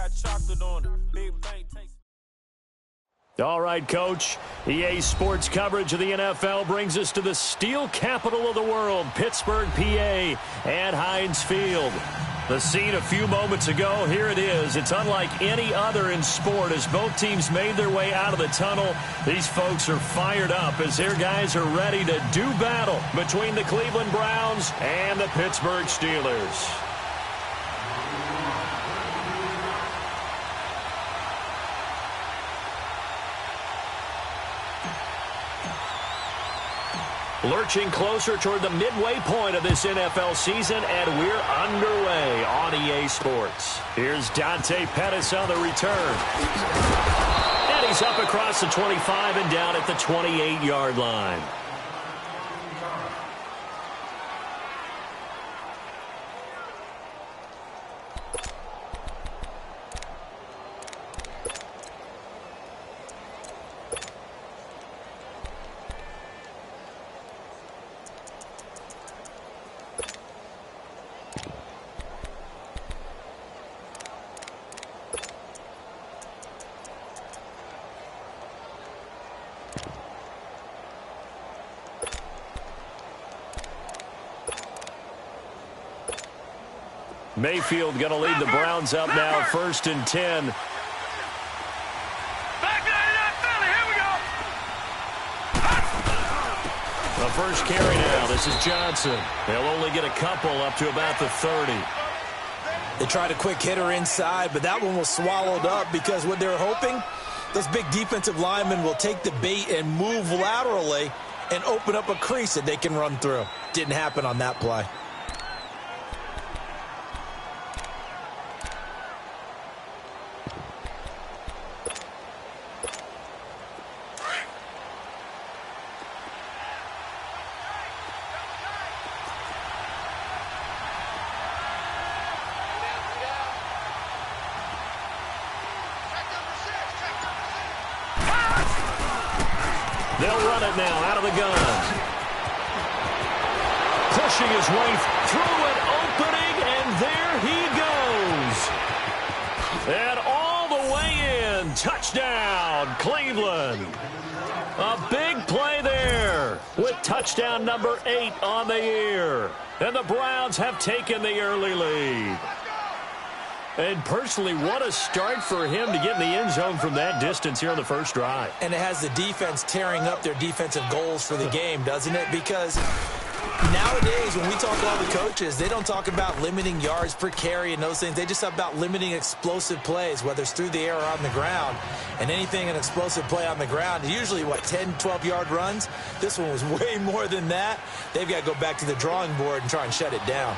got chocolate on it. Big bang takes. All right, Coach. EA Sports coverage of the NFL brings us to the steel capital of the world, Pittsburgh, PA, at Heinz Field. The scene a few moments ago, here it is. It's unlike any other in sport as both teams made their way out of the tunnel. These folks are fired up as their guys are ready to do battle between the Cleveland Browns and the Pittsburgh Steelers. Lurching closer toward the midway point of this NFL season, and we're underway on EA Sports. Here's Dante Pettis on the return. And he's up across the 25 and down at the 28-yard line. Mayfield going to lead the Browns up now, 1st and 10. The first carry now. This is Johnson. They'll only get a couple up to about the 30. They tried a quick hitter inside, but that one was swallowed up because what they're hoping, those big defensive linemen will take the bait and move laterally and open up a crease that they can run through. Didn't happen on that play. They'll run it now out of the gun. Pushing his way through an opening, and there he goes. And all the way in. Touchdown, Cleveland. A big play there with touchdown number 8 on the year. And the Browns have taken the early lead. And personally, what a start for him to get in the end zone from that distance here on the first drive. And it has the defense tearing up their defensive goals for the game, doesn't it? Because nowadays, when we talk to all the coaches, they don't talk about limiting yards per carry and those things. They just talk about limiting explosive plays, whether it's through the air or on the ground. And anything an explosive play on the ground is usually, 10, 12-yard runs? This one was way more than that. They've got to go back to the drawing board and try and shut it down.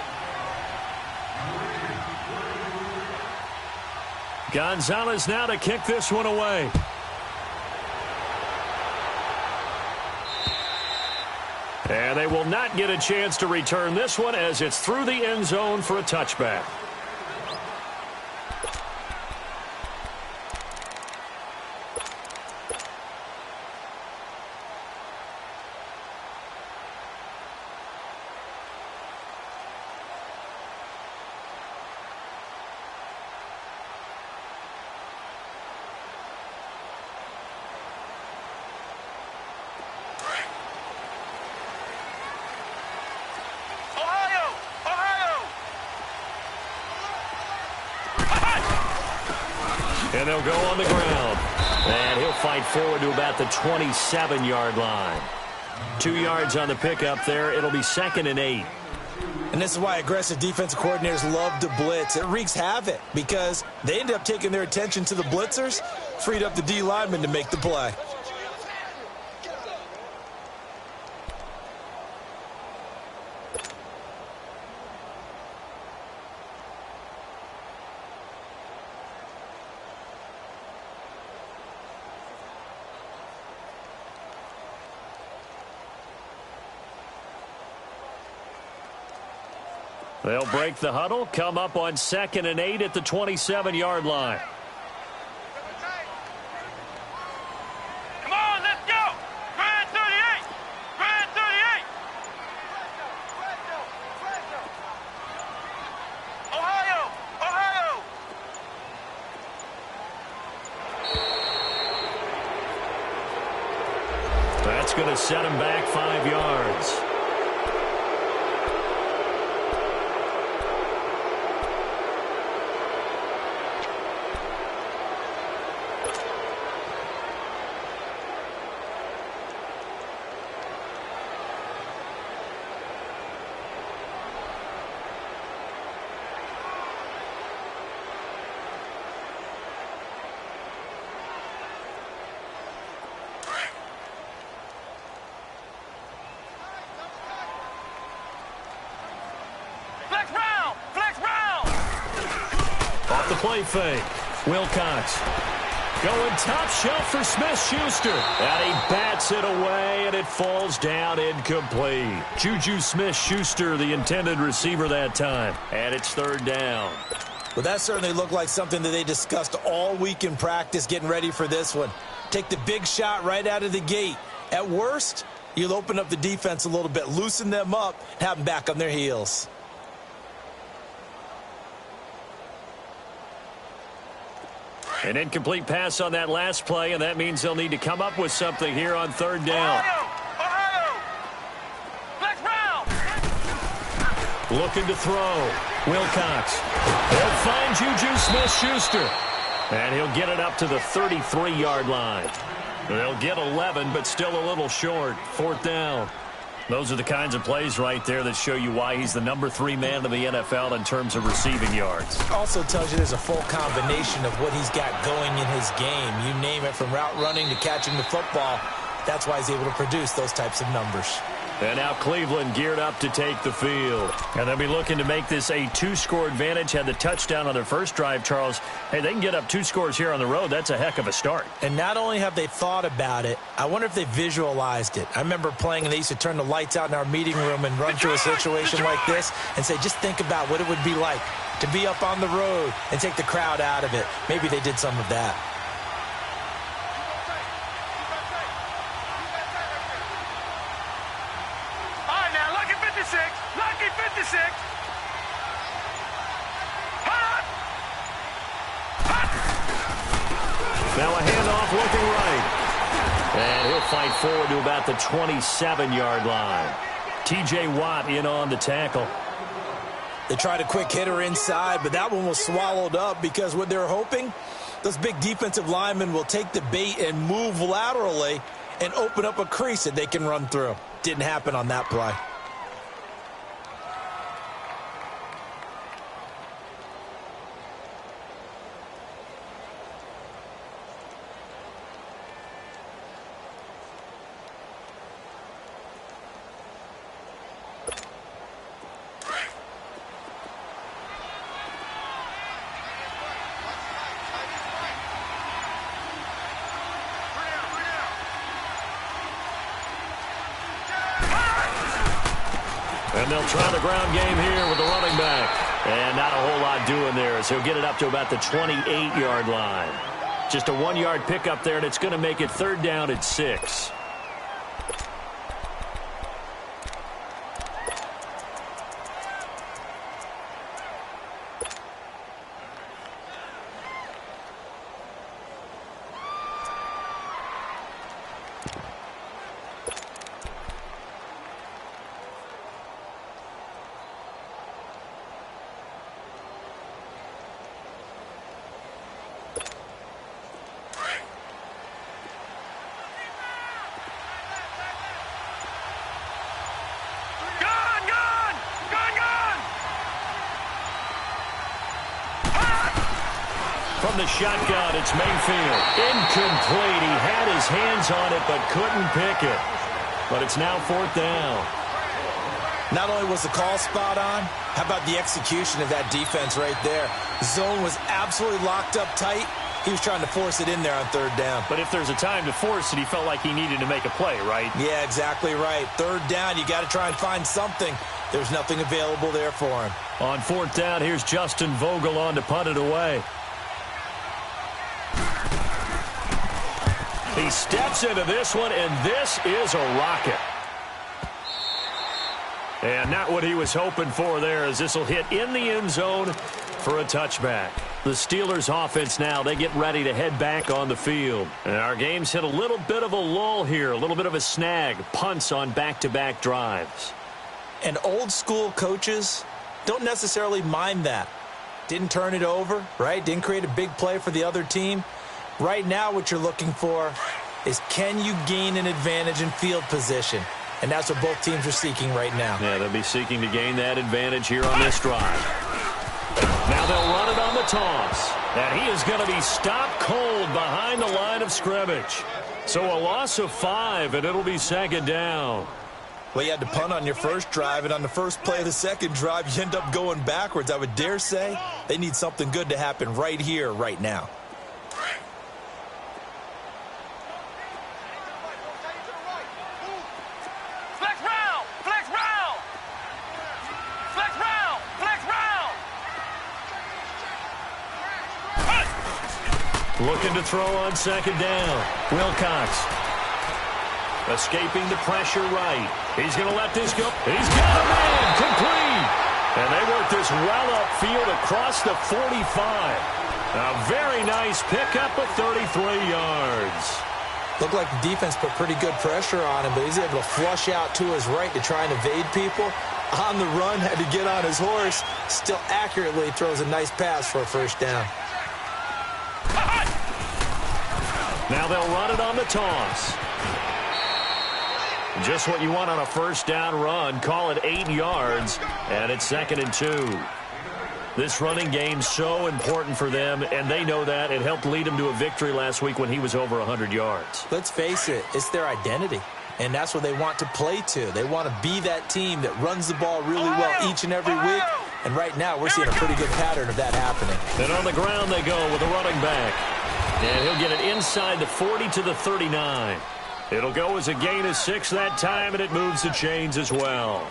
Gonzalez now to kick this one away. And they will not get a chance to return this one as it's through the end zone for a touchback. And they'll go on the ground. And he'll fight forward to about the 27-yard line. 2 yards on the pickup there. It'll be 2nd and 8. And this is why aggressive defensive coordinators love to blitz. It wreaks havoc because they end up taking their attention to the blitzers, freed up the D lineman to make the play. They'll break the huddle, come up on 2nd and 8 at the 27-yard line. Come on, let's go. Grand 38. Grand 38. Ohio. Ohio. That's going to set him back 5 yards. Play fake. Wilcox going top shelf for Smith-Schuster. And he bats it away, and it falls down incomplete. Juju Smith-Schuster, the intended receiver that time. And it's 3rd down. Well, that certainly looked like something that they discussed all week in practice getting ready for this one. Take the big shot right out of the gate. At worst, you'll open up the defense a little bit, loosen them up, have them back on their heels. An incomplete pass on that last play, and that means they'll need to come up with something here on 3rd down. Ohio! Flex round! Looking to throw. Wilcox. They'll find Juju Smith-Schuster. And he'll get it up to the 33-yard line. They'll get 11, but still a little short. 4th down. Those are the kinds of plays right there that show you why he's the number 3 man in the NFL in terms of receiving yards. Also tells you there's a full combination of what he's got going in his game. You name it, from route running to catching the football. That's why he's able to produce those types of numbers. And now Cleveland geared up to take the field. And they'll be looking to make this a 2-score advantage. Had the touchdown on their first drive, Charles. Hey, they can get up 2 scores here on the road. That's a heck of a start. And not only have they thought about it, I wonder if they visualized it. I remember playing, and they used to turn the lights out in our meeting room and run through a situation like this and say, just think about what it would be like to be up on the road and take the crowd out of it. Maybe they did some of that. Lucky 56. Hot. Now a handoff looking right. And he'll fight forward to about the 27-yard line. T.J. Watt in on the tackle. They tried a quick hitter inside, but that one was swallowed up because what they're hoping, those big defensive linemen will take the bait and move laterally and open up a crease that they can run through. Didn't happen on that play. And they'll try the ground game here with the running back. And not a whole lot doing there, as he'll get it up to about the 28-yard line. Just a 1-yard pickup there, and it's going to make it 3rd down at 6. From the shotgun, it's Mayfield. Incomplete. He had his hands on it, but couldn't pick it. But it's now 4th down. Not only was the call spot on, how about the execution of that defense right there? Zone was absolutely locked up tight. He was trying to force it in there on 3rd down. But if there's a time to force it, he felt like he needed to make a play, right? Yeah, exactly right. 3rd down, you got to try and find something. There's nothing available there for him. On 4th down, here's Justin Vogel on to punt it away. He steps into this one, and this is a rocket. And not what he was hoping for there, as this will hit in the end zone for a touchback. The Steelers offense now, they get ready to head back on the field. And our game's hit a little bit of a lull here, a little bit of a snag. Punts on back-to-back drives. And old school coaches don't necessarily mind that. Didn't turn it over, right? Didn't create a big play for the other team. Right now what you're looking for is, can you gain an advantage in field position? And that's what both teams are seeking right now. Yeah, they'll be seeking to gain that advantage here on this drive. Now they'll run it on the toss. And he is going to be stopped cold behind the line of scrimmage. So a loss of 5, and it'll be second down. Well, you had to punt on your first drive, and on the first play of the second drive, you end up going backwards. I would dare say they need something good to happen right here, right now. Flex round! Flex round! Flex round! Flex round! Looking to throw on second down. Wilcox escaping the pressure right. He's going to let this go. He's got a man complete. And they work this well upfield across the 45. A very nice pickup of 33 yards. Looked like the defense put pretty good pressure on him, but he's able to flush out to his right to try and evade people. On the run, had to get on his horse. Still accurately throws a nice pass for a first down. Now they'll run it on the toss. Just what you want on a first down run. Call it 8 yards, and it's 2nd and 2. This running game's so important for them, and they know that. It helped lead them to a victory last week when he was over 100 yards. Let's face it, it's their identity, and that's what they want to play to. They want to be that team that runs the ball really well each and every week, and right now we're seeing a pretty good pattern of that happening. And on the ground they go with a running back. And he'll get it inside the 40 to the 39. It'll go as a gain of 6 that time, and it moves the chains as well.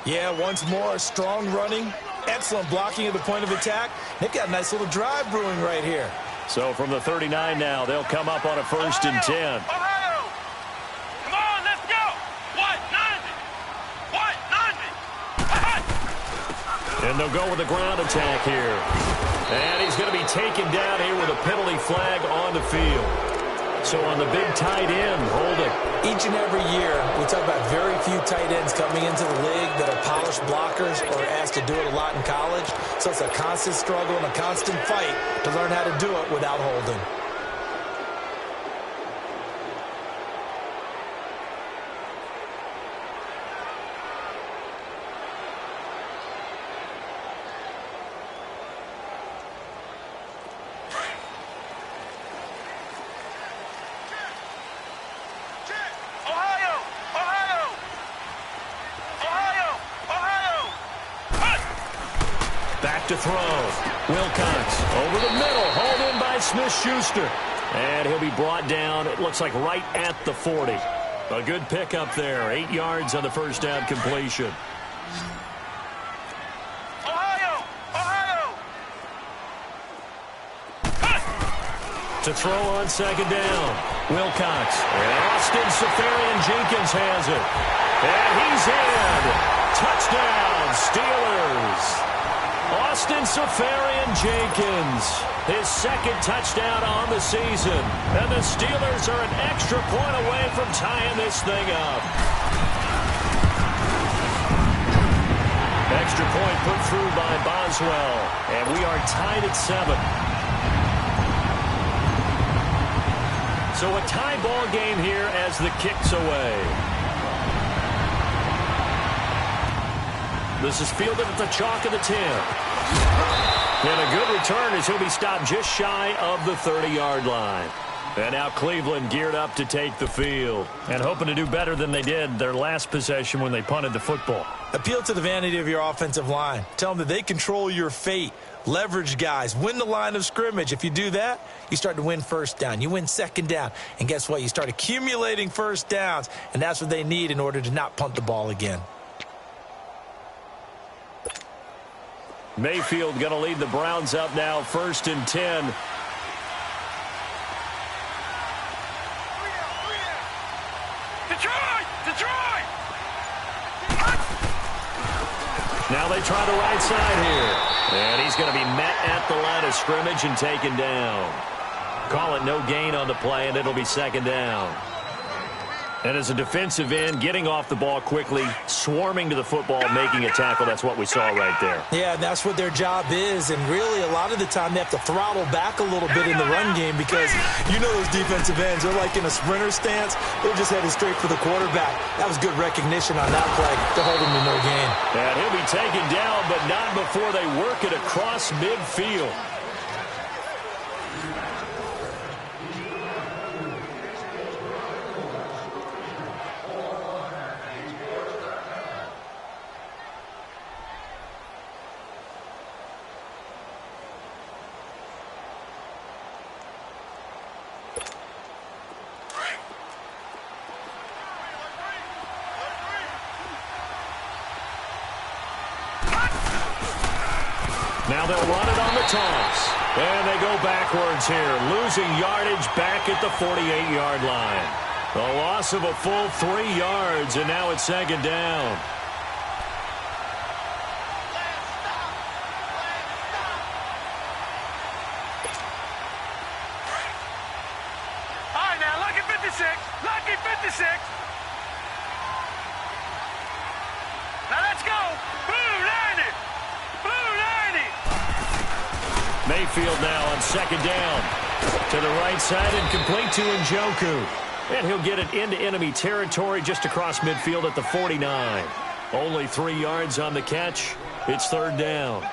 Yeah, once more, strong running, excellent blocking at the point of attack. They've got a nice little drive brewing right here. So from the 39 now, they'll come up on a 1st and 10. Ohio! Come on, let's go! What? 90! And they'll go with a ground attack here. And he's going to be taken down here with a penalty flag on the field. So on the big tight end, holding. Each and every year, we talk about very few tight ends coming into the league that are polished blockers or asked to do it a lot in college. So it's a constant struggle and a constant fight to learn how to do it without holding. To throw. Wilcox over the middle, hauled in by Smith-Schuster. And he'll be brought down, it looks like right at the 40. A good pickup there, 8 yards on the first down completion. Ohio! To throw on second down. Wilcox. And Austin Seferian-Jenkins has it. And he's in. Touchdown, Steelers. Austin Seferian-Jenkins, his 2nd touchdown on the season. And the Steelers are an extra point away from tying this thing up. Extra point put through by Boswell. And we are tied at 7. So a tie ball game here as the kick's away. This is fielded at the chalk of the 10. And a good return as he'll be stopped just shy of the 30-yard line. And now Cleveland geared up to take the field and hoping to do better than they did their last possession when they punted the football. Appeal to the vanity of your offensive line. Tell them that they control your fate. Leverage guys. Win the line of scrimmage. If you do that, you start to win first down. You win second down. And guess what? You start accumulating first downs. And that's what they need in order to not punt the ball again. Mayfield going to lead the Browns up now, 1st and 10. Detroit! Now they try the right side here. And he's going to be met at the line of scrimmage and taken down. Call it no gain on the play, and it'll be second down. And as a defensive end, getting off the ball quickly, swarming to the football, making a tackle, that's what we saw right there. Yeah, and that's what their job is. And really, a lot of the time, they have to throttle back a little bit in the run game because you know those defensive ends, they're like in a sprinter stance. They're just headed straight for the quarterback. That was good recognition on that play to hold him to no gain. And he'll be taken down, but not before they work it across midfield. Now they'll run it on the toss. And they go backwards here, losing yardage back at the 48-yard line. A loss of a full 3 yards, and now it's second down. All right, now, lucky 56. Lucky 56. Now let's go. Blue 90. Blue 90. Mayfield now on second down. To the right side and complete to Njoku. And he'll get it into enemy territory just across midfield at the 49. Only 3 yards on the catch. It's third down.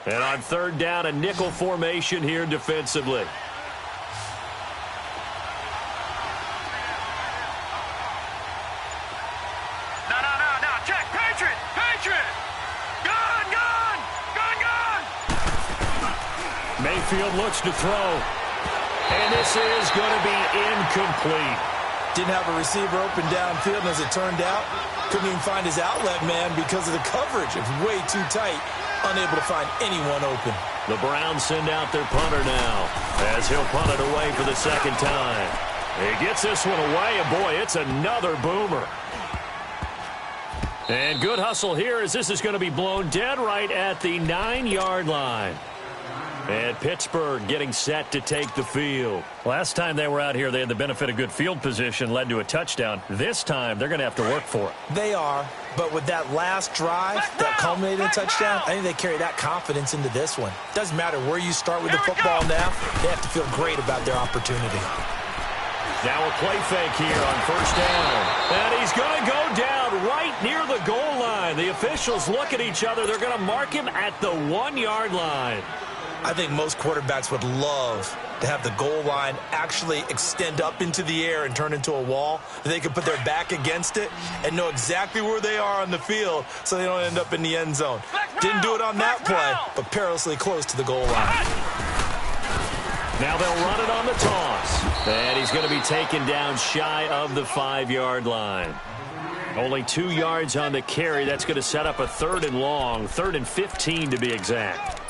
And on third down, a nickel formation here defensively. No. Check. Patriot. Gun. Mayfield looks to throw. And this is going to be incomplete. Didn't have a receiver open downfield, and as it turned out, couldn't even find his outlet man because of the coverage. It was way too tight, unable to find anyone open. The Browns send out their punter now as he'll punt it away for the second time. He gets this one away, and boy, it's another boomer. And good hustle here as this is going to be blown dead right at the 9-yard line. And Pittsburgh getting set to take the field. Last time they were out here, they had the benefit of good field position, led to a touchdown. This time, they're going to have to work for it. They are, but with that last drive that culminated in a touchdown, I think they carry that confidence into this one. Doesn't matter where you start with the football now, they have to feel great about their opportunity. Now a play fake here on first down. And he's going to go down right near the goal line. The officials look at each other. They're going to mark him at the 1-yard line. I think most quarterbacks would love to have the goal line actually extend up into the air and turn into a wall. They can put their back against it and know exactly where they are on the field so they don't end up in the end zone. Didn't do it on that play, but perilously close to the goal line. Now they'll run it on the toss. And he's going to be taken down shy of the 5-yard line. Only 2 yards on the carry. That's going to set up a 3rd and long, 3rd and 15 to be exact.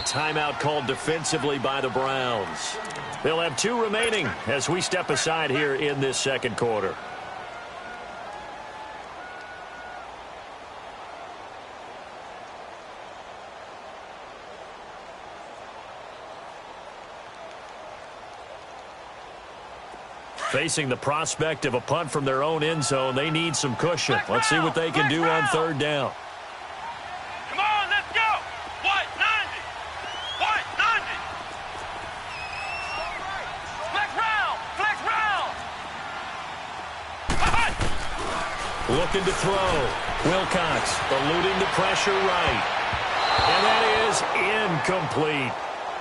Timeout called defensively by the Browns. They'll have 2 remaining as we step aside here in this second quarter. Facing the prospect of a punt from their own end zone, they need some cushion. Let's see what they can do on third down. Looking to throw. Wilcox eluding the pressure right. And that is incomplete.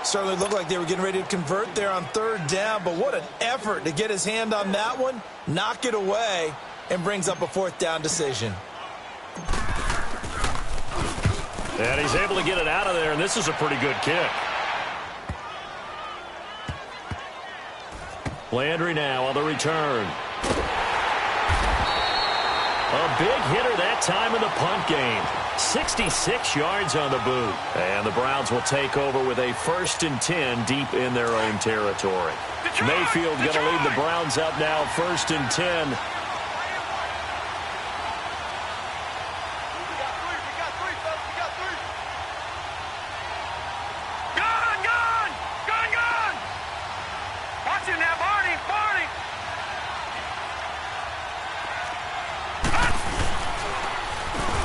Certainly looked like they were getting ready to convert there on third down, but what an effort to get his hand on that one, knock it away, and brings up a fourth down decision. And he's able to get it out of there, and this is a pretty good kick. Landry now on the return. A big hitter that time in the punt game. 66 yards on the boot. And the Browns will take over with a 1st and 10 deep in their own territory. Mayfield going to lead the Browns up now, 1st and 10.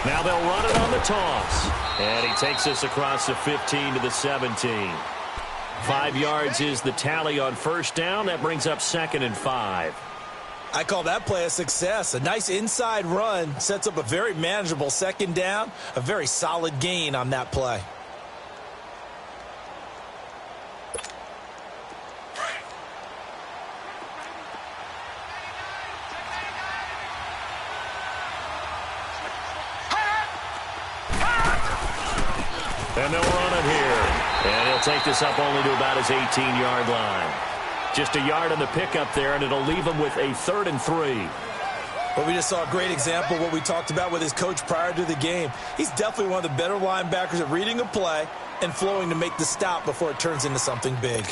Now they'll run it on the toss. And he takes us across the 15 to the 17. 5 yards is the tally on first down. That brings up 2nd and 5. I call that play a success. A nice inside run sets up a very manageable 2nd down. A very solid gain on that play. And they'll run it here. And he'll take this up only to about his 18-yard line. Just a yard on the pickup there, and it'll leave him with a 3rd and 3. Well, we just saw a great example of what we talked about with his coach prior to the game. He's definitely one of the better linebackers at reading a play and flowing to make the stop before it turns into something big.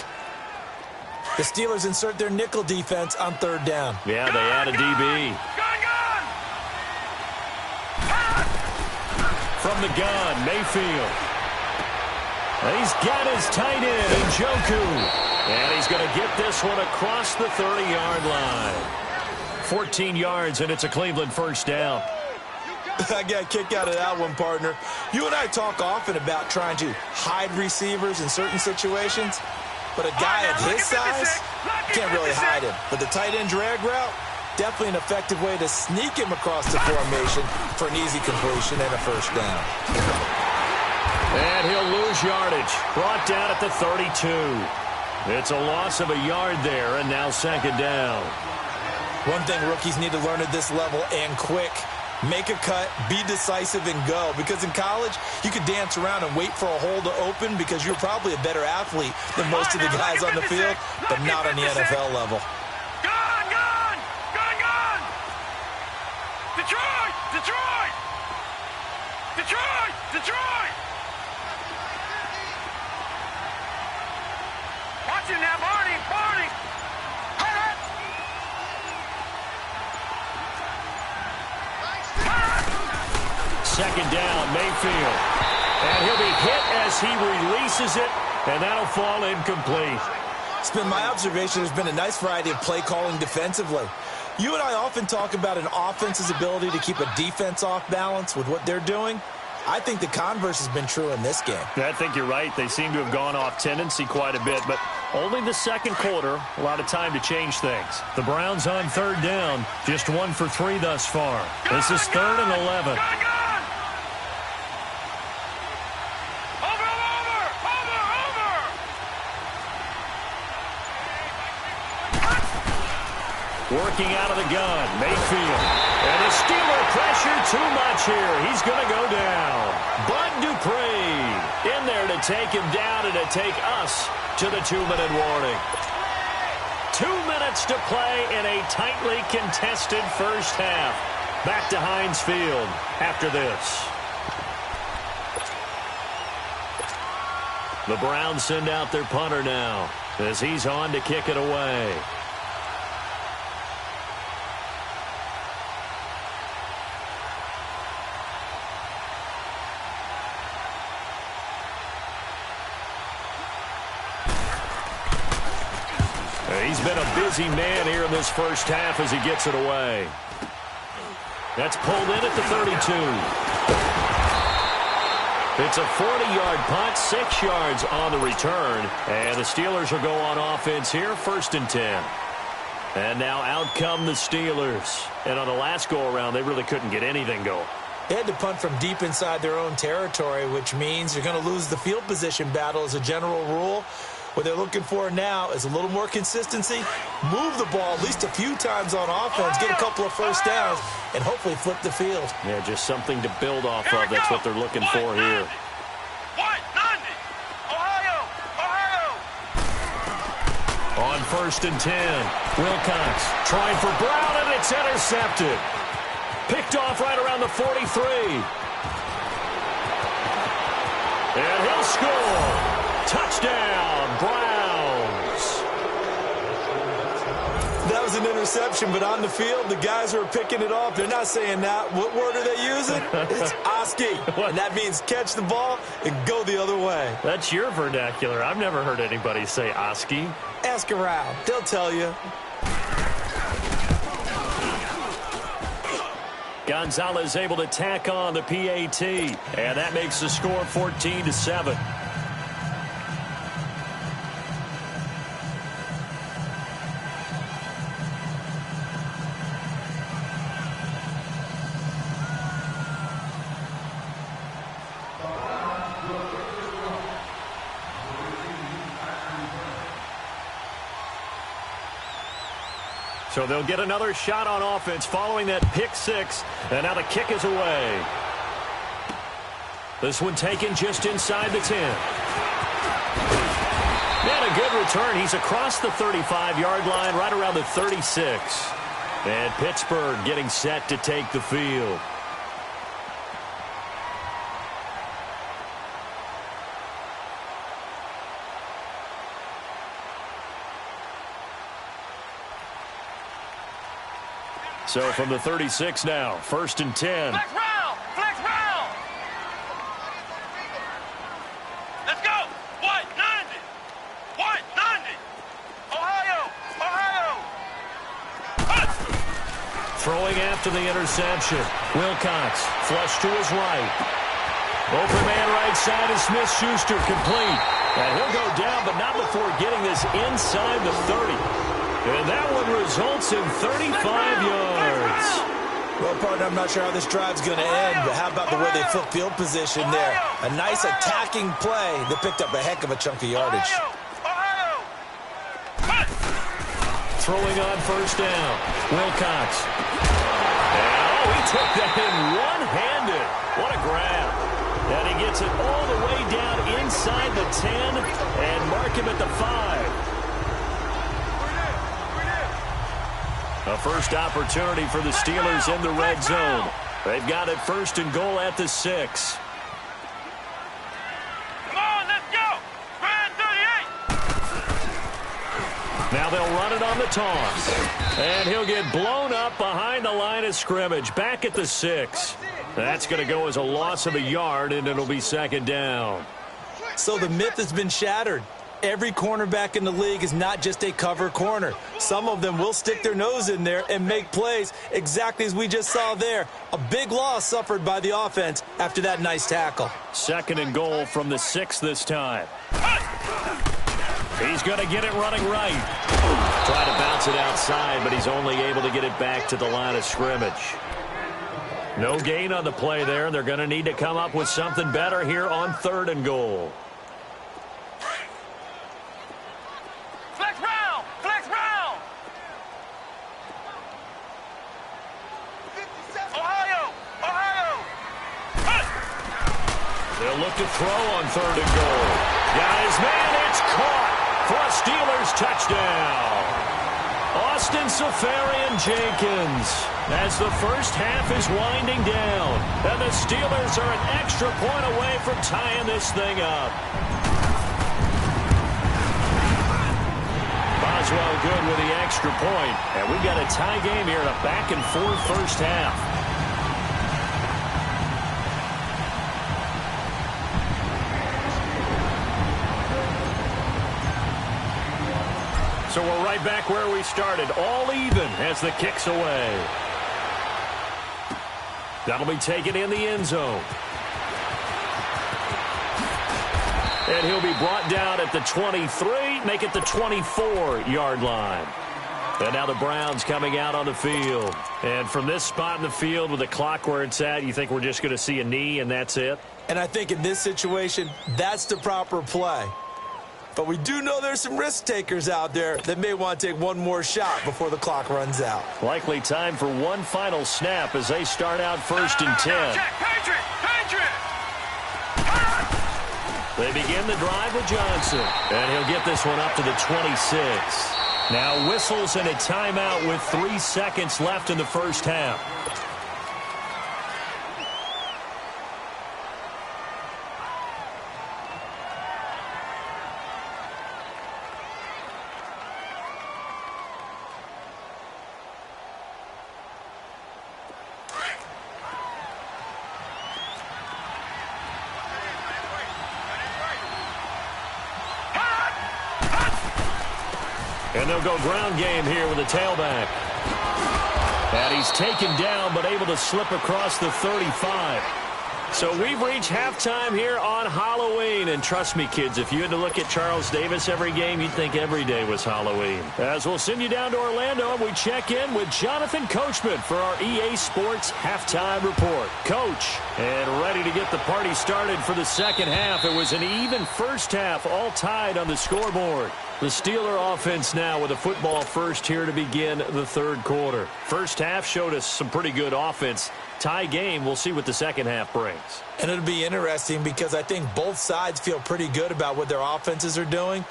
The Steelers insert their nickel defense on 3rd down. Yeah, they add a DB. From the gun, Mayfield. And he's got his tight end, Njoku. And he's going to get this one across the 30-yard line. 14 yards, and it's a Cleveland 1st down. I got a kick out of that one, partner. You and I talk often about trying to hide receivers in certain situations, but a guy of his size can't really hide him. But the tight end drag route, definitely an effective way to sneak him across the formation for an easy completion and a 1st down. And he'll lose yardage. Brought down at the 32. It's a loss of a yard there, and now 2nd down. One thing rookies need to learn at this level, and quick. Make a cut, be decisive, and go. Because in college, you could dance around and wait for a hole to open because you're probably a better athlete than most of the guys on the field, but not on the NFL level. Detroit! Detroit! Detroit! Detroit! Watch it now, Barney! Barney! Second down, Mayfield. And he'll be hit as he releases it, and that'll fall incomplete. It's been my observation there's been a nice variety of play calling defensively. You and I often talk about an offense's ability to keep a defense off balance with what they're doing. I think the converse has been true in this game. I think you're right. They seem to have gone off tendency quite a bit, but only the 2nd quarter, a lot of time to change things. The Browns on 3rd down, just 1 for 3 thus far. This is 3rd and 11. Working out of the gun, Mayfield. And the Steeler pressure too much here. He's going to go down. Bud Dupree in there to take him down and to take us to the 2-minute warning. 2 minutes to play in a tightly contested first half. Back to Heinz Field after this. The Browns send out their punter now as he's on to kick it away. He's been a busy man here in this first half as he gets it away. That's pulled in at the 32. It's a 40-yard punt, 6 yards on the return. And the Steelers will go on offense here, 1st and 10. And now out come the Steelers. And on the last go-around, they really couldn't get anything going. They had to punt from deep inside their own territory, which means you're going to lose the field position battle as a general rule. What they're looking for now is a little more consistency, move the ball at least a few times on offense, get a couple of first downs, and hopefully flip the field. Yeah, just something to build off of. That's what they're looking for here. On 1st and 10, Wilcox trying for Brown, and it's intercepted. Picked off right around the 43. And he'll score. Touchdown, Browns. That was an interception, but on the field, the guys who are picking it off, they're not saying that. What word are they using? It's Oski. And that means catch the ball and go the other way. That's your vernacular. I've never heard anybody say Oski. Ask around. They'll tell you. Gonzalez able to tack on the PAT, and that makes the score 14-7. So they'll get another shot on offense following that pick six. And now the kick is away. This one taken just inside the 10. And a good return. He's across the 35-yard line, right around the 36. And Pittsburgh getting set to take the field. So from the 36 now, 1st and 10. Flex round! Flex round! Let's go! White 90! White 90! Ohio! Ohio! Throwing after the interception. Wilcox, flush to his right. Open man right side is Smith-Schuster, complete. And he'll go down, but not before getting this inside the 30. And that one results in 35 yards. Well, partner, I'm not sure how this drive's going to end, but how about the way they flip field position there? A nice attacking play that picked up a heck of a chunk of yardage. Throwing on 1st down. Wilcox. And, he took that in one-handed. What a grab. And he gets it all the way down inside the 10 and mark him at the 5. A first opportunity for the Steelers in the red zone. They've got it 1st and goal at the 6. Come on, let's go! Brand 38! Now they'll run it on the toss. And he'll get blown up behind the line of scrimmage. Back at the 6. That's going to go as a loss of a yard, and it'll be 2nd down. So the myth has been shattered. Every cornerback in the league is not just a cover corner. Some of them will stick their nose in there and make plays exactly as we just saw there. A big loss suffered by the offense after that nice tackle. 2nd and goal from the 6 this time. He's going to get it running right. Try to bounce it outside, but he's only able to get it back to the line of scrimmage. No gain on the play there. They're going to need to come up with something better here on 3rd and goal. Flex round! Flex round! Ohio! Ohio! They'll look to throw on 3rd and goal. Got his man. It's caught for a Steelers touchdown. Austin Seferian-Jenkins as the first half is winding down. And the Steelers are an extra point away from tying this thing up. Boswell good with the extra point. And we've got a tie game here in a back-and-forth first half. So we're right back where we started, all even as the kick's away. That'll be taken in the end zone. And he'll be brought down at the 23, make it the 24-yard line. And now the Browns coming out on the field. And from this spot in the field with the clock where it's at, you think we're just going to see a knee and that's it? And I think in this situation, that's the proper play. But we do know there's some risk takers out there that may want to take one more shot before the clock runs out. Likely time for one final snap as they start out 1st and 10. They begin the drive with Johnson. And he'll get this one up to the 26. Now whistles and a timeout with 3 seconds left in the first half. And they'll go ground game here with a tailback. And he's taken down but able to slip across the 35. So we've reached halftime here on Halloween. And trust me, kids, if you had to look at Charles Davis every game, you'd think every day was Halloween. As we'll send you down to Orlando, and we check in with Jonathan Coachman for our EA Sports Halftime Report. Coach, and ready to get the party started for the second half. It was an even first half, all tied on the scoreboard. The Steeler offense now with a football first here to begin the third quarter. First half showed us some pretty good offense. Tie game, we'll see what the second half brings. And it'll be interesting because I think both sides feel pretty good about what their offenses are doing.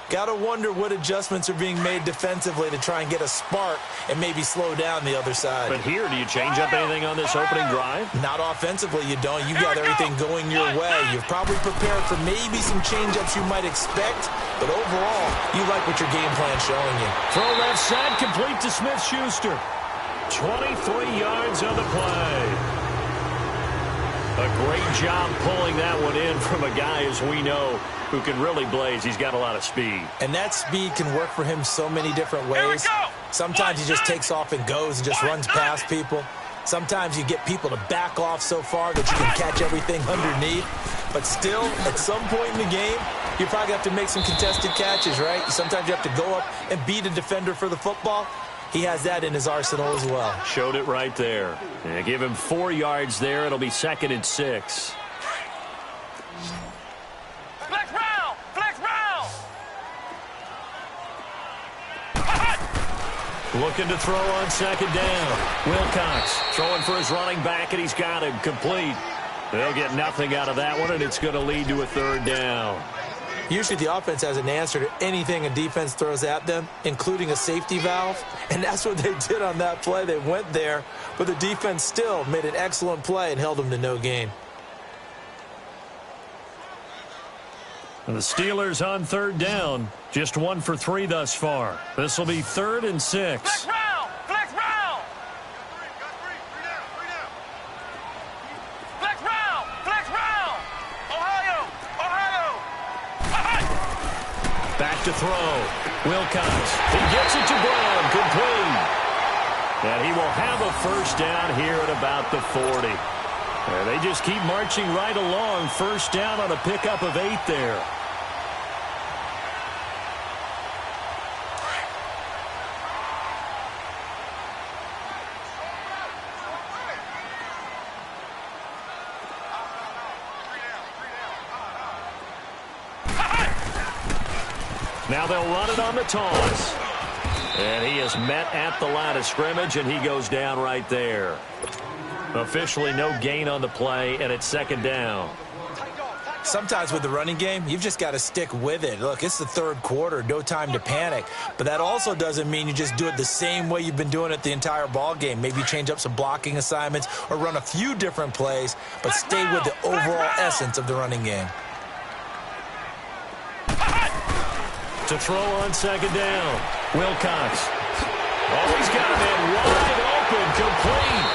Got to wonder what adjustments are being made defensively to try and get a spark and maybe slow down the other side. But here, do you change up anything on this opening drive? Not offensively, you don't. You got everything going your way. You've probably prepared for maybe some change-ups you might expect, but overall, you like what your game plan's showing you. Throw left side, complete to Smith-Schuster. 23 yards on the play. A great job pulling that one in from a guy, as we know, who can really blaze. He's got a lot of speed. And that speed can work for him so many different ways. Sometimes he just takes off and goes and just runs past people. Sometimes you get people to back off so far that you can catch everything underneath. But still, at some point in the game, you probably have to make some contested catches, right? Sometimes you have to go up and beat a defender for the football. He has that in his arsenal as well. Showed it right there. And give him 4 yards there. It'll be 2nd and 6. Flex round! Flex round! Looking to throw on 2nd down. Wilcox throwing for his running back, and he's got him complete. They'll get nothing out of that one, and it's going to lead to a 3rd down. Usually the offense has an answer to anything a defense throws at them, including a safety valve. And that's what they did on that play. They went there, but the defense still made an excellent play and held them to no gain. And the Steelers on 3rd down. Just 1 for 3 thus far. This will be 3rd and 6. Flex round! Flex round! Flex round! Flex round! Ohio! Ohio! Back to throw. Wilcox. He gets it to Brown. Complete. And he will have a 1st down here at about the 40. And they just keep marching right along. 1st down on a pickup of 8 there. Now they'll run it on the toss. And he is met at the line of scrimmage, and he goes down right there. Officially no gain on the play, and it's 2nd down. Sometimes with the running game, you've just got to stick with it. Look, it's the 3rd quarter, no time to panic. But that also doesn't mean you just do it the same way you've been doing it the entire ball game. Maybe change up some blocking assignments or run a few different plays, but stay with the overall essence of the running game. To throw on 2nd down. Wilcox. Always got a man wide open, complete.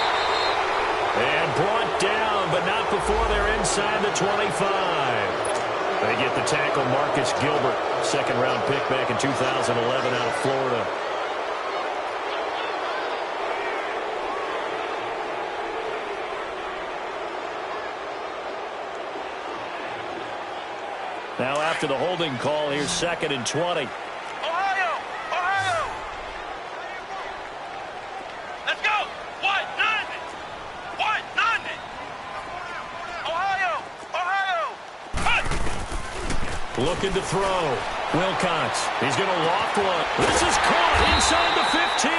And brought down, but not before they're inside the 25. They get the tackle, Marcus Gilbert, 2nd-round pick back in 2011 out of Florida. Now after the holding call, here's 2nd and 20. Ohio! Ohio! Looking to throw. Wilcox. He's going to loft one. This is caught inside the 15.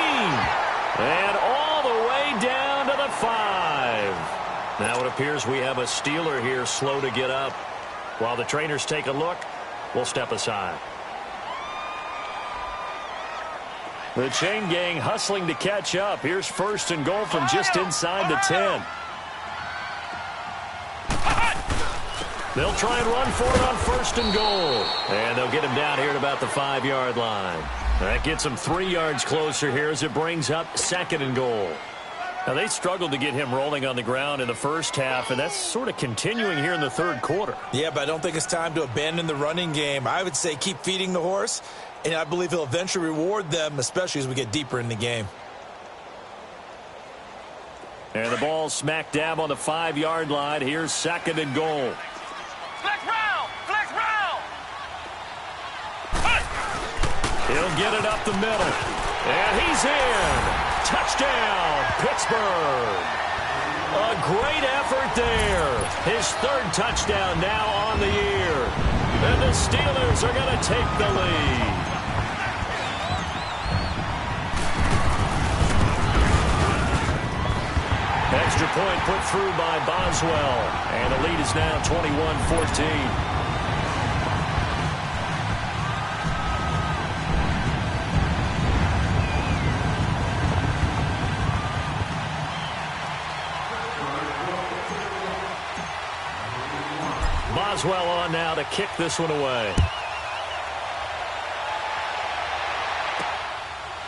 And all the way down to the 5. Now it appears we have a Steeler here slow to get up. While the trainers take a look, we'll step aside. The chain gang hustling to catch up. Here's first and goal from just inside the 10. They'll try and run for it on first and goal. And they'll get him down here at about the 5-yard line. That gets him 3 yards closer here as it brings up second and goal. Now, they struggled to get him rolling on the ground in the first half, and that's sort of continuing here in the third quarter. Yeah, but I don't think it's time to abandon the running game. I would say keep feeding the horse, and I believe he'll eventually reward them, especially as we get deeper in the game. And the ball smack dab on the 5-yard line. Here's second and goal. Flex round! Flex round! He'll get it up the middle. And he's in. Touchdown, Pittsburgh. A great effort there. His third touchdown now on the year. And the Steelers are going to take the lead. Extra point put through by Boswell. And the lead is now 21-14. Boswell on now to kick this one away.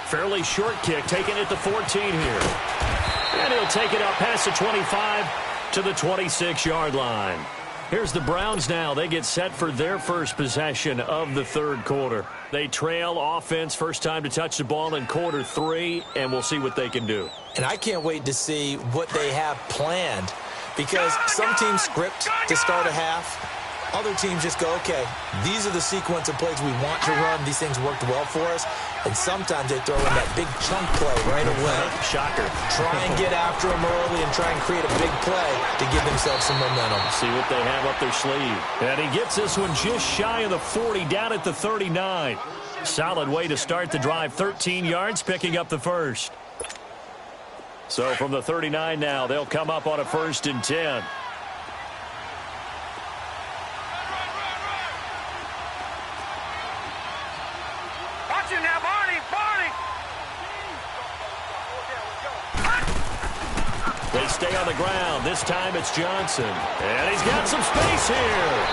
Fairly short kick, taking it to 14 here. And he'll take it up past the 25 to the 26-yard line. Here's the Browns now. They get set for their first possession of the third quarter. They trail offense, first time to touch the ball in quarter 3, and we'll see what they can do. And I can't wait to see what they have planned, because some teams script to start a half. Other teams just go, okay, these are the sequence of plays we want to run. These things worked well for us. And sometimes they throw in that big chunk play right away. Shocker. Try and get after them early and try and create a big play to give themselves some momentum. See what they have up their sleeve. And he gets this one just shy of the 40, down at the 39. Solid way to start the drive. 13 yards, picking up the first. So from the 39 now, they'll come up on a first and 10. They stay on the ground. This time it's Johnson. And he's got some space here.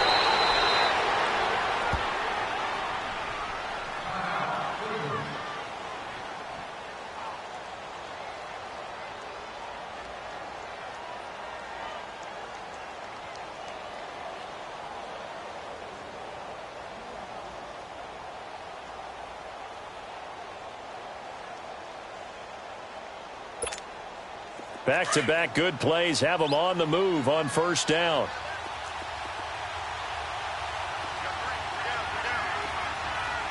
Back-to-back good plays have them on the move on first down.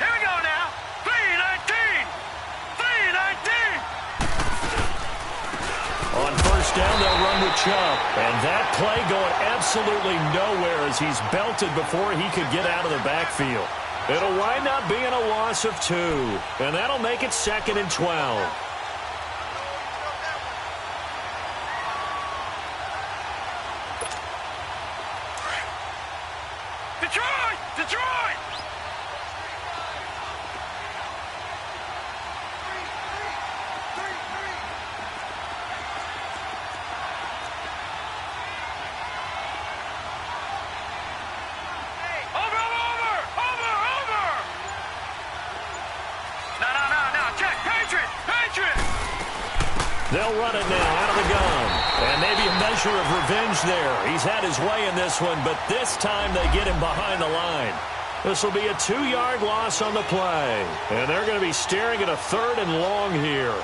Here we go now. 3-19. 3-19. On first down, they'll run with Chubb. And that play going absolutely nowhere as he's belted before he could get out of the backfield. It'll wind up being a loss of 2. And that'll make it second and 12. They'll run it now out of the gun. And maybe a measure of revenge there. He's had his way in this one, but this time they get him behind the line. This will be a 2-yard loss on the play. And they're going to be staring at a 3rd and long here.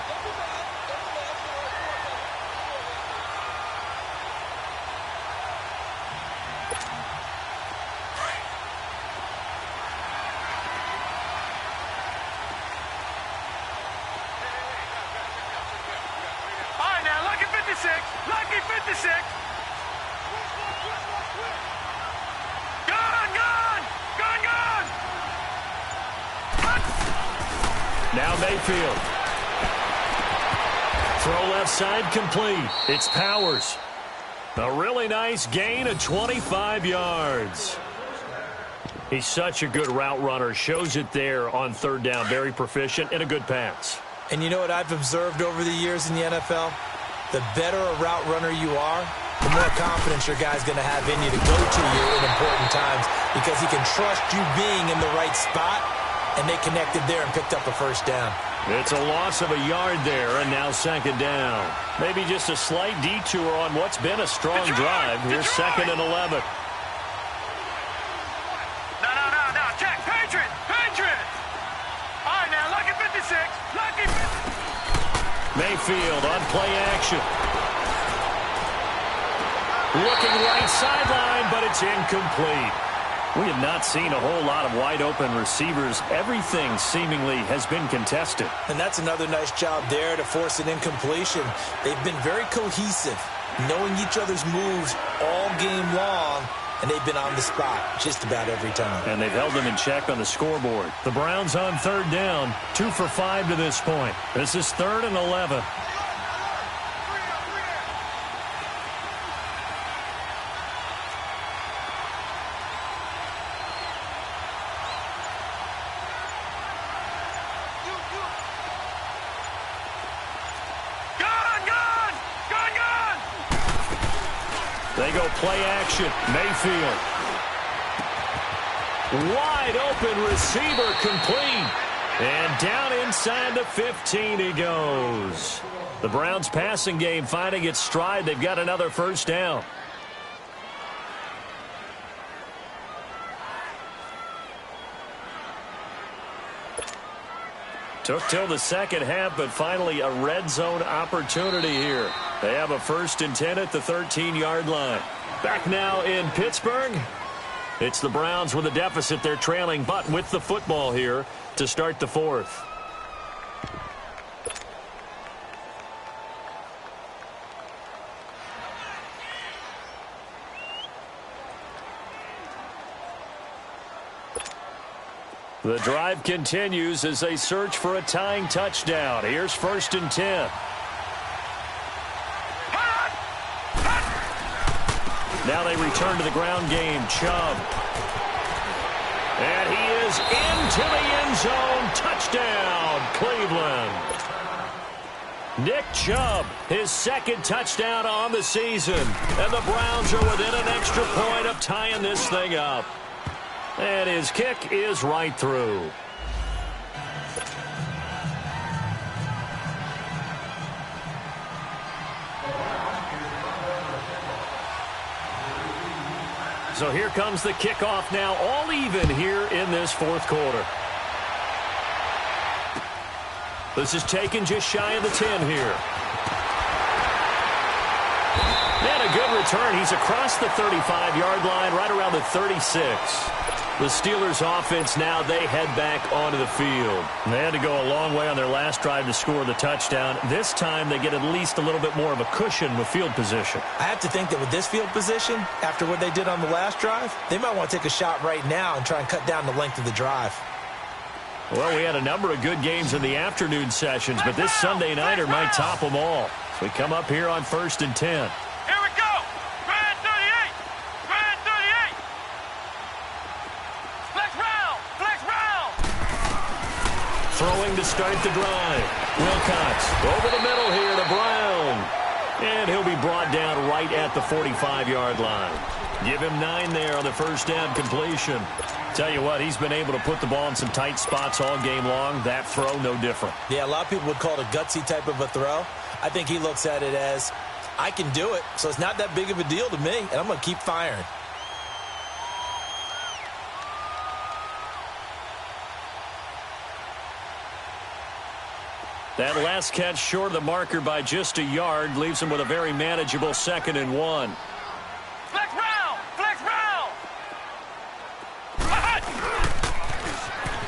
Lucky 56. Gun! Gun! Gun! Gun! Now Mayfield. Throw left side complete. It's Powers. A really nice gain of 25 yards. He's such a good route runner. Shows it there on third down. Very proficient and a good pass. And you know what I've observed over the years in the NFL? The better a route runner you are, the more confidence your guy's going to have in you to go to you in important times because he can trust you being in the right spot, and they connected there and picked up a first down. It's a loss of a yard there, and now second down. Maybe just a slight detour on what's been a strong drive. Here's second and 11. No. Check. Patriots. All right, now, lucky 56. Lucky 56. Mayfield on play action. Looking right sideline, but it's incomplete. We have not seen a whole lot of wide-open receivers. Everything seemingly has been contested. And that's another nice job there to force an incompletion. They've been very cohesive, knowing each other's moves all game long, and they've been on the spot just about every time. And they've held them in check on the scoreboard. The Browns on third down, 2 for 5 to this point. This is 3rd and 11. They go play action. Mayfield. Wide open receiver complete. And down inside the 15 he goes. The Browns passing game finding its stride. They've got another first down. Took till the second half, but finally a red zone opportunity here. They have a 1st and 10 at the 13-yard line. Back now in Pittsburgh. It's the Browns with a deficit. They're trailing, but with the football here to start the 4th. The drive continues as they search for a tying touchdown. Here's 1st and 10. Now they return to the ground game. Chubb. And he is into the end zone. Touchdown, Cleveland. Nick Chubb, his 2nd touchdown on the season. And the Browns are within an extra point of tying this thing up. And his kick is right through. So here comes the kickoff now, all even here in this 4th quarter. This is taken just shy of the 10 here. And a good return. He's across the 35-yard line, right around the 36. The Steelers offense now, they head back onto the field. They had to go a long way on their last drive to score the touchdown. This time they get at least a little bit more of a cushion with field position. I have to think that with this field position, after what they did on the last drive, they might want to take a shot right now and try and cut down the length of the drive. Well, we had a number of good games in the afternoon sessions, but this Sunday nighter might top them all. So we come up here on 1st and 10. Here we go. Grand 38. Grand 38. Flex round. Throwing to start the drive. Wilcox over the middle here to Brown. And he'll be brought down right at the 45-yard line. Give him 9 there on the first down completion. Tell you what, he's been able to put the ball in some tight spots all game long. That throw, no different. Yeah, a lot of people would call it a gutsy type of a throw. I think he looks at it as, I can do it, so it's not that big of a deal to me, and I'm going to keep firing. That last catch short of the marker by just a yard leaves him with a very manageable 2nd and 1. Flex round.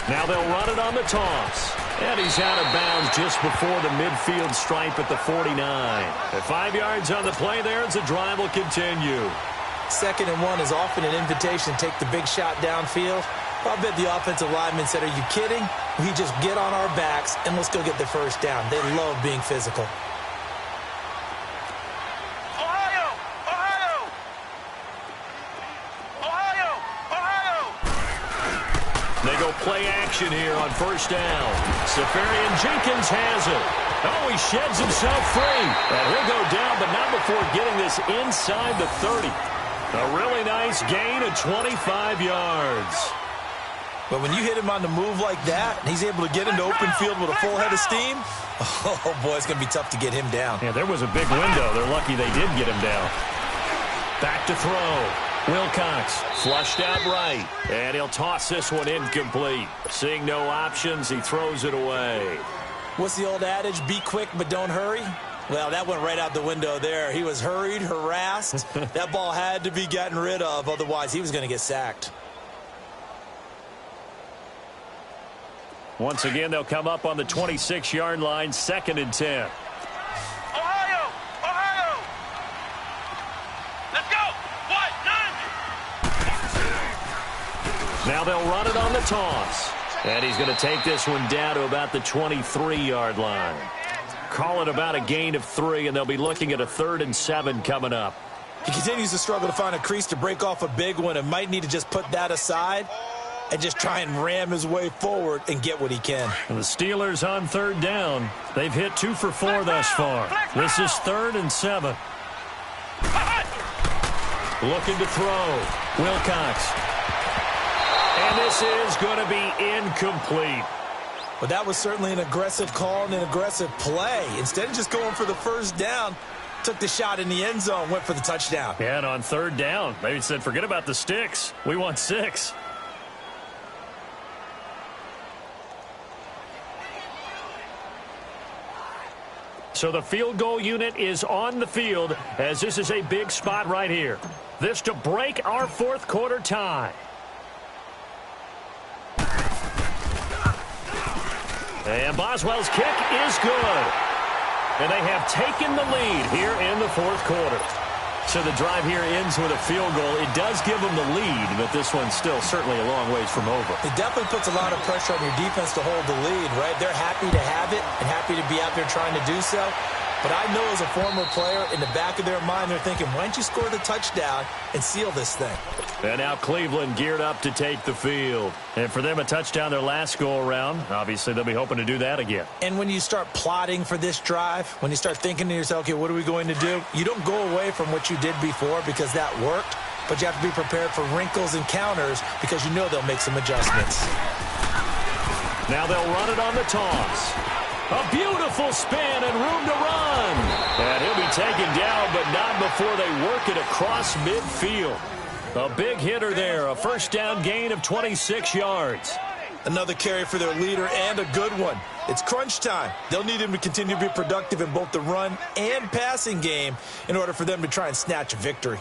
Now they'll run it on the toss. And he's out of bounds just before the midfield stripe at the 49. At 5 yards on the play there as the drive will continue. 2nd and 1 is often an invitation to take the big shot downfield. I'll bet the offensive lineman said, are you kidding? we just get on our backs and let's go get the first down. They love being physical. They go play action here on first down. Safarian Jenkins has it. Oh, he sheds himself free. And he'll go down, but not before getting this inside the 30. A really nice gain of 25 yards. But when you hit him on the move like that, and he's able to get into open field with a full head of steam, oh, boy, it's going to be tough to get him down. Yeah, there was a big window. They're lucky they did get him down. Back to throw. Wilcox flushed out right, and he'll toss this one incomplete. Seeing no options, he throws it away. What's the old adage? Be quick, but don't hurry. Well, that went right out the window there. He was hurried, harassed. That ball had to be gotten rid of, otherwise he was going to get sacked. Once again, they'll come up on the 26-yard line, 2nd and 10. Now they'll run it on the toss. And he's going to take this one down to about the 23-yard line. Call it about a gain of 3, and they'll be looking at a 3rd and 7 coming up. He continues to struggle to find a crease to break off a big one and might need to just put that aside and just try and ram his way forward and get what he can. And the Steelers on 3rd down. They've hit 2 for 4 thus far. This is 3rd and 7. Looking to throw. Wilcox. And this is going to be incomplete. But that was certainly an aggressive call and an aggressive play. Instead of just going for the first down, took the shot in the end zone, went for the touchdown. Yeah, and on 3rd down, they said, forget about the sticks. We want 6. So the field goal unit is on the field as this is a big spot right here. This to break our 4th quarter tie. And Boswell's kick is good. And they have taken the lead here in the 4th quarter. So the drive here ends with a field goal. It does give them the lead, but this one's still certainly a long ways from over. It definitely puts a lot of pressure on your defense to hold the lead, right? They're happy to have it and happy to be out there trying to do so. But I know as a former player, in the back of their mind, they're thinking, why don't you score the touchdown and seal this thing? And now Cleveland geared up to take the field. And for them, a touchdown their last go-around. Obviously, they'll be hoping to do that again. And when you start plotting for this drive, when you start thinking to yourself, okay, what are we going to do? You don't go away from what you did before because that worked, but you have to be prepared for wrinkles and counters because you know they'll make some adjustments. Now they'll run it on the toss. A beautiful spin and room to run. And he'll be taken down, but not before they work it across midfield. A big hitter there, a first down gain of 26 yards. Another carry for their leader and a good one. It's crunch time. They'll need him to continue to be productive in both the run and passing game in order for them to try and snatch a victory.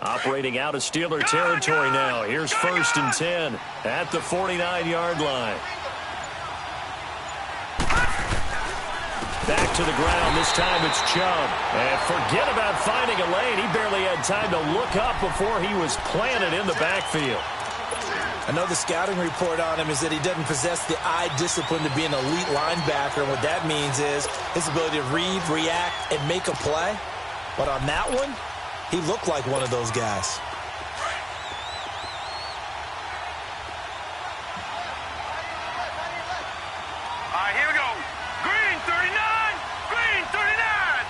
Operating out of Steeler territory now. Here's 1st and 10 at the 49-yard line. Back to the ground. This time it's Chubb. And forget about finding a lane. He barely had time to look up before he was planted in the backfield. I know the scouting report on him is that he doesn't possess the eye discipline to be an elite linebacker. And what that means is his ability to read, react, and make a play. But on that one, he looked like one of those guys. All right, here we go. Green 39. Green 39.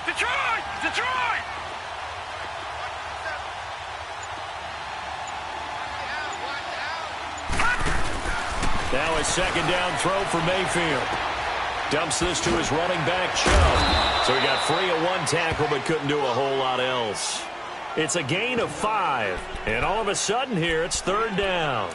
Detroit. Detroit. Now a 2nd down throw for Mayfield. Dumps this to his running back, Chubb. So he got free of 1 tackle, but couldn't do a whole lot else. It's a gain of 5. And all of a sudden here, it's 3rd down.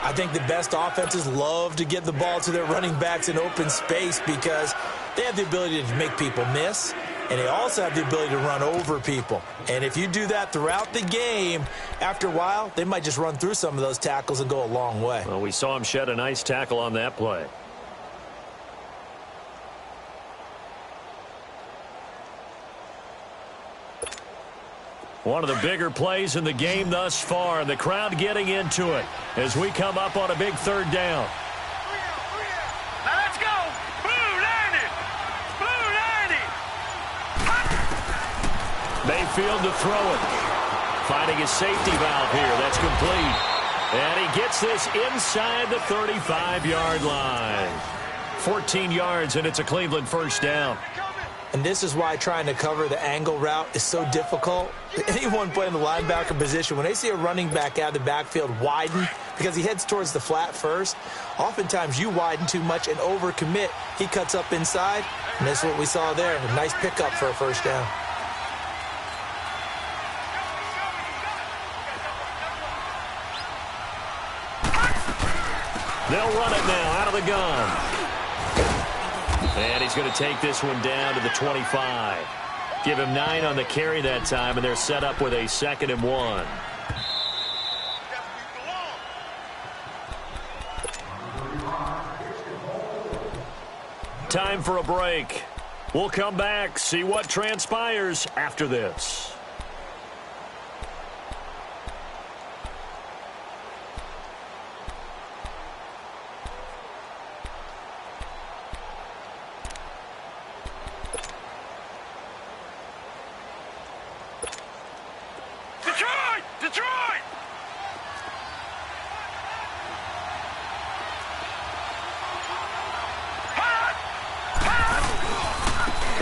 I think the best offenses love to get the ball to their running backs in open space because they have the ability to make people miss. and they also have the ability to run over people. And if you do that throughout the game, after a while, they might just run through some of those tackles and go a long way. Well, we saw him shed a nice tackle on that play. One of the bigger plays in the game thus far, and the crowd getting into it as we come up on a big third down. Now let's go. Blue 90. Blue 90. Mayfield to throw it. Finding his safety valve here. That's complete. And he gets this inside the 35-yard line. 14 yards, and it's a Cleveland first down. And this is why trying to cover the angle route is so difficult. Anyone playing the linebacker position, when they see a running back out of the backfield widen because he heads towards the flat first, oftentimes you widen too much and overcommit. He cuts up inside, and that's what we saw there. A nice pickup for a first down. They'll run it now out of the gun. And he's going to take this one down to the 25. Give him 9 on the carry that time, and they're set up with a 2nd and 1. Time for a break. We'll come back, see what transpires after this.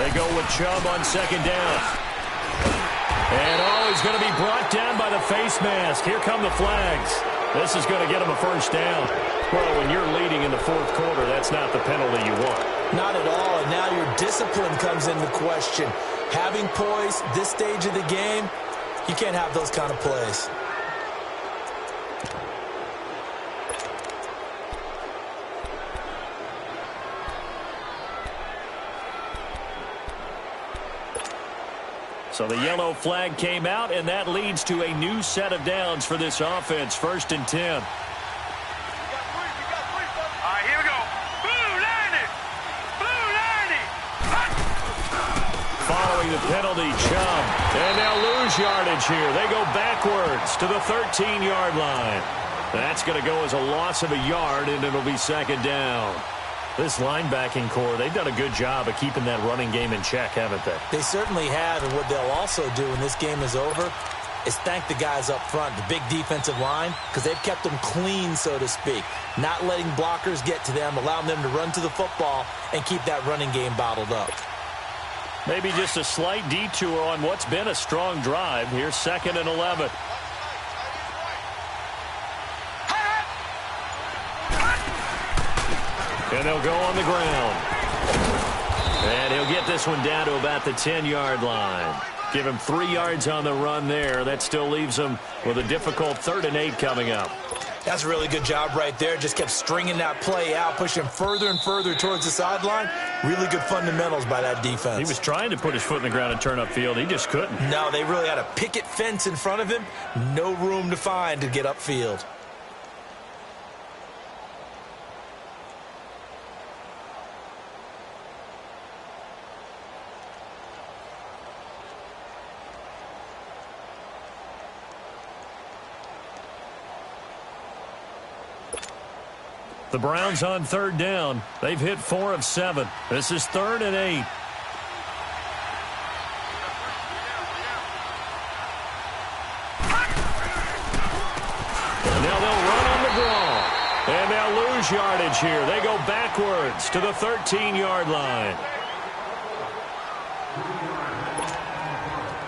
They go with Chubb on 2nd down. And, he's going to be brought down by the face mask. Here come the flags. This is going to get him a first down. Well, when you're leading in the 4th quarter, that's not the penalty you want. Not at all, and now your discipline comes into question. Having poise this stage of the game, you can't have those kind of plays. So the yellow flag came out, and that leads to a new set of downs for this offense. 1st and 10. All right, here we go. Blue 90. Blue 90. Following the penalty, Chubb. And they'll lose yardage here. They go backwards to the 13-yard line. That's going to go as a loss of a yard, and it'll be 2nd down. This linebacking core, they've done a good job of keeping that running game in check, haven't they? They certainly have, and what they'll also do when this game is over is thank the guys up front, the big defensive line, because they've kept them clean, so to speak. Not letting blockers get to them, allowing them to run to the football and keep that running game bottled up. Maybe just a slight detour on what's been a strong drive. Here's 2nd and 11. And they'll go on the ground. And he'll get this one down to about the 10-yard line. Give him 3 yards on the run there. That still leaves him with a difficult 3rd and 8 coming up. That's a really good job right there. Just kept stringing that play out, pushing further and further towards the sideline. Really good fundamentals by that defense. He was trying to put his foot in the ground and turn upfield. He just couldn't. No, they really had a picket fence in front of him. No room to find to get upfield. The Browns on 3rd down. They've hit 4 of 7. This is 3rd and 8. Now they'll run on the draw. And they'll lose yardage here. They go backwards to the 13-yard line.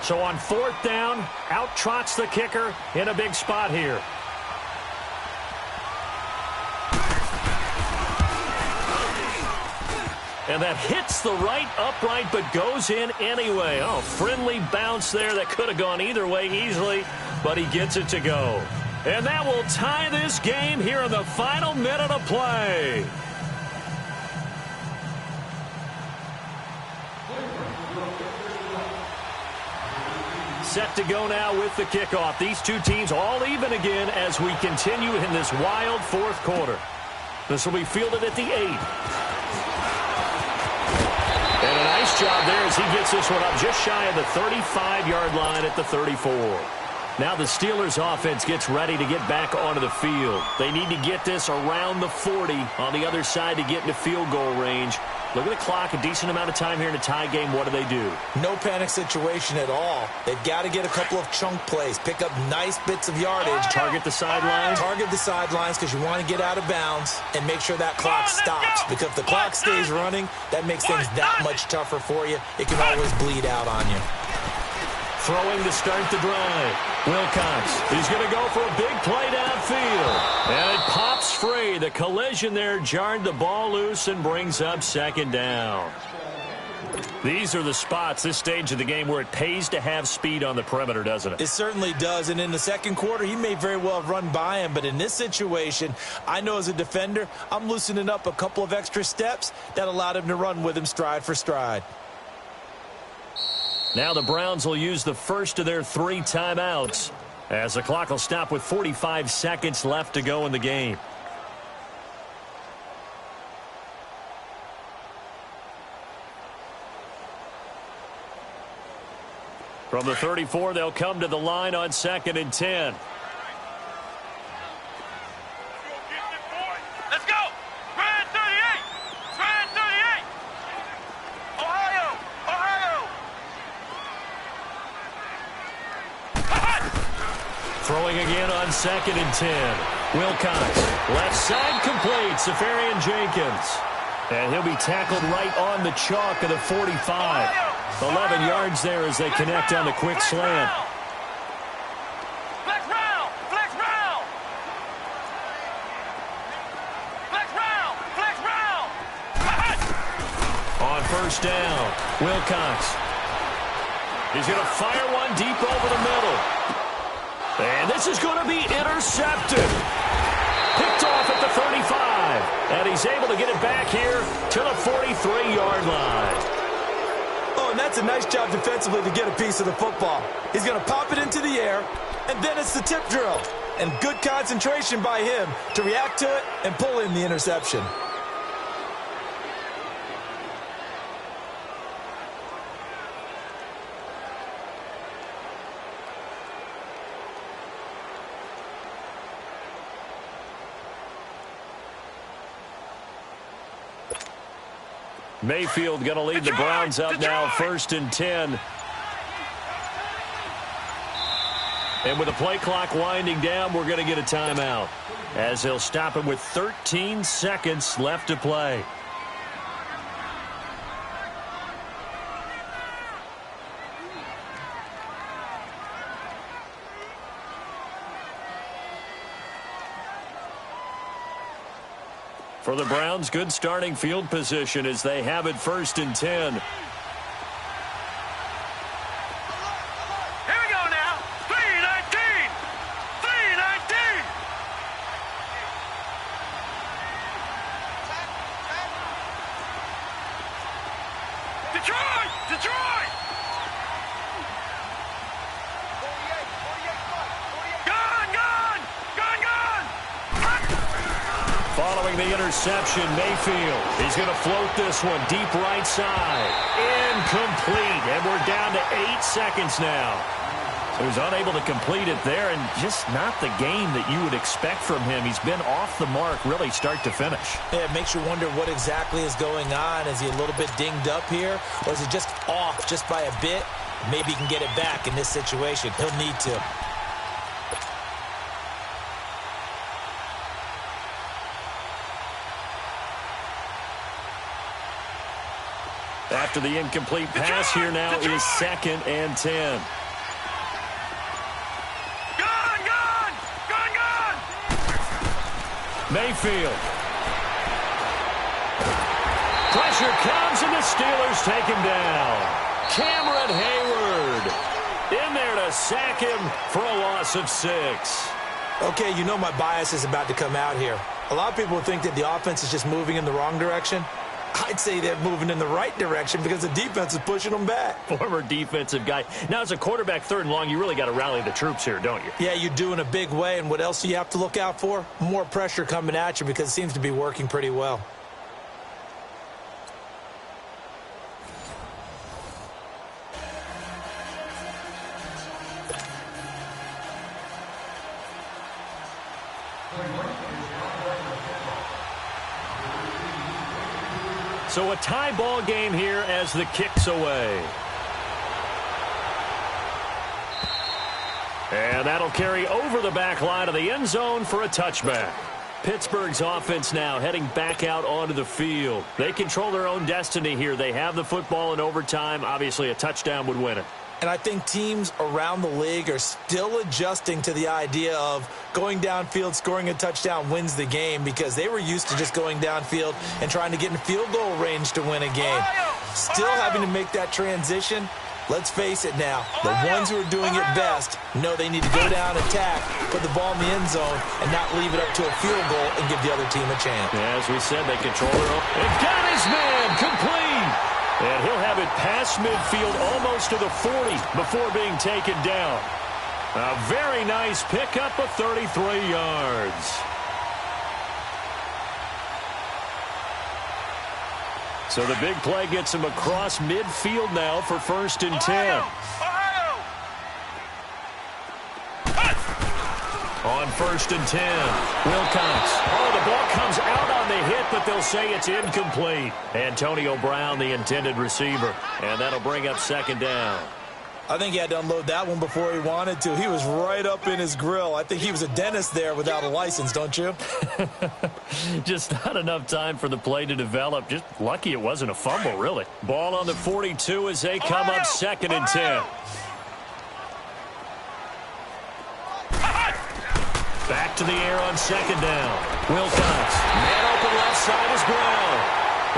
So on 4th down, out trots the kicker in a big spot here. And that hits the right upright but goes in anyway. Oh, friendly bounce there that could have gone either way easily, but he gets it to go. And that will tie this game here in the final minute of play. set to go now with the kickoff. These two teams all even again as we continue in this wild fourth quarter. This will be fielded at the 8. And a nice job there as he gets this one up just shy of the 35-yard line at the 34. Now the Steelers offense gets ready to get back onto the field. They need to get this around the 40 on the other side to get into field goal range. Look at the clock, a decent amount of time here in a tie game. What do? No panic situation at all. They've got to get a couple of chunk plays, pick up nice bits of yardage. Target the sidelines. Target the sidelines because you want to get out of bounds and make sure that clock stops. Because if the clock stays running, that makes things that much tougher for you. It can always bleed out on you. Throwing to start the drive. Wilcox, he's going to go for a big play downfield. And it pops free. The collision there jarred the ball loose and brings up second down. These are the spots, this stage of the game, where it pays to have speed on the perimeter, doesn't it? It certainly does. And in the second quarter, he may very well have run by him. But in this situation, I know as a defender, I'm loosening up a couple of extra steps that allowed him to run with him stride for stride. Now the Browns will use the first of their 3 timeouts as the clock will stop with 45 seconds left to go in the game. From the 34, they'll come to the line on 2nd and 10. Let's go! Red 38! Red 38! Ohio! Ohio! Throwing again on 2nd and 10. Wilcox, left side complete. Safarian Jenkins. And he'll be tackled right on the chalk of the 45. 11 yards there as they connect on the quick slant. Flex round! Flex round! Flex round! Flex round! On first down, Wilcox. He's going to fire one deep over the middle. And this is going to be intercepted. Picked off at the 35. And he's able to get it back here to the 43-yard line. Oh, and that's a nice job defensively to get a piece of the football. He's going to pop it into the air, and then it's the tip drill. And good concentration by him to react to it and pull in the interception. Mayfield going to lead the Browns up now, 1st and 10. And with the play clock winding down, we're going to get a timeout as they'll stop him with 13 seconds left to play. For the Browns, good starting field position as they have it 1st and 10. Here we go now. 3:19. 3:19. Detroit! Detroit! Gun! Gun! Gun! Gun! Following the interception, Mayfield. He's going to float this one deep right side. Incomplete. And we're down to 8 seconds now. He was unable to complete it there, and just not the game that you would expect from him. He's been off the mark really start to finish. Yeah, it makes you wonder what exactly is going on. Is he a little bit dinged up here, or is he just off just by a bit? Maybe he can get it back in this situation. He'll need to. After the incomplete pass, here now is 2nd and 10. Gun! Gun! Gun! Gun! Mayfield. Pressure comes, and the Steelers take him down. Cameron Hayward in there to sack him for a loss of 6. Okay, you know my bias is about to come out here. A lot of people think that the offense is just moving in the wrong direction. I'd say they're moving in the right direction because the defense is pushing them back. Former defensive guy. Now, as a quarterback, 3rd and long, you really got to rally the troops here, don't you? Yeah, you do in a big way. And what else do you have to look out for? More pressure coming at you because it seems to be working pretty well. So a tie ball game here as the kick's away. And that'll carry over the back line of the end zone for a touchback. Pittsburgh's offense now heading back out onto the field. They control their own destiny here. They have the football in overtime. Obviously, a touchdown would win it. And I think teams around the league are still adjusting to the idea of going downfield, scoring a touchdown wins the game because they were used to just going downfield and trying to get in field goal range to win a game. Still having to make that transition. Let's face it now, the ones who are doing it best know they need to go down, attack, put the ball in the end zone, and not leave it up to a field goal and give the other team a chance. Yeah, as we said, they control their own. And got his man complete. And he'll have it past midfield almost to the 40 before being taken down. A very nice pickup of 33 yards. So the big play gets him across midfield now for 1st and 10. On 1st and 10, Wilcox. Oh, the ball comes out on the hit, but they'll say it's incomplete. Antonio Brown, the intended receiver. And that'll bring up 2nd down. I think he had to unload that one before he wanted to. He was right up in his grill. I think he was a dentist there without a license, don't you? Just not enough time for the play to develop. Just lucky it wasn't a fumble, really. Ball on the 42 as they come up 2nd and 10. Back to the air on 2nd down. Wilcox. Man open left side is Brown.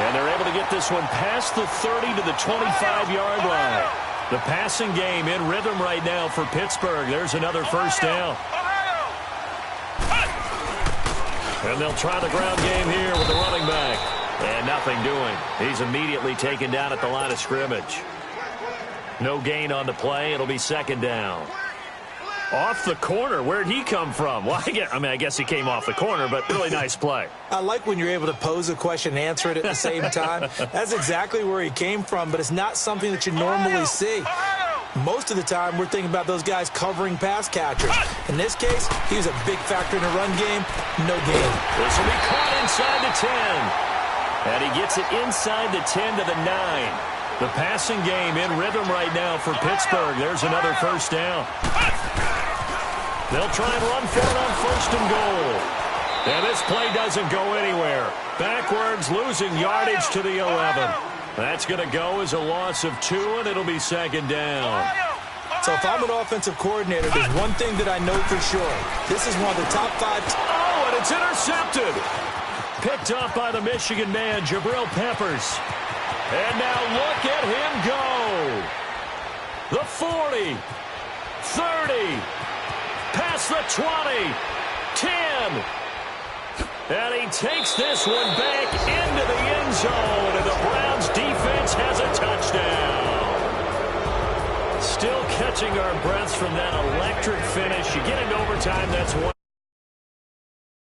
And they're able to get this one past the 30 to the 25-yard line. The passing game in rhythm right now for Pittsburgh. There's another 1st down. And they'll try the ground game here with the running back. And nothing doing. He's immediately taken down at the line of scrimmage. No gain on the play. It'll be 2nd down. Off the corner. Where'd he come from? Well, I guess he came off the corner, but really nice play. I like when you're able to pose a question and answer it at the same time. That's exactly where he came from, but it's not something that you normally see. Most of the time, we're thinking about those guys covering pass catchers. In this case, he was a big factor in the run game. No gain. This will be caught inside the 10. And he gets it inside the 10 to the 9. The passing game in rhythm right now for Pittsburgh. There's another 1st down. They'll try and run for it on 1st and goal. And this play doesn't go anywhere. Backwards, losing yardage to the 11. That's going to go as a loss of 2, and it'll be 2nd down. So if I'm an offensive coordinator, there's one thing that I know for sure. This is one of the top 5. Oh, and it's intercepted. Picked up by the Michigan man, Jabril Peppers. And now look at him go. The 40, 30, past the 20, 10. And he takes this one back into the end zone, and the Browns defense has a touchdown. Still catching our breaths from that electric finish. You get into overtime, that's one.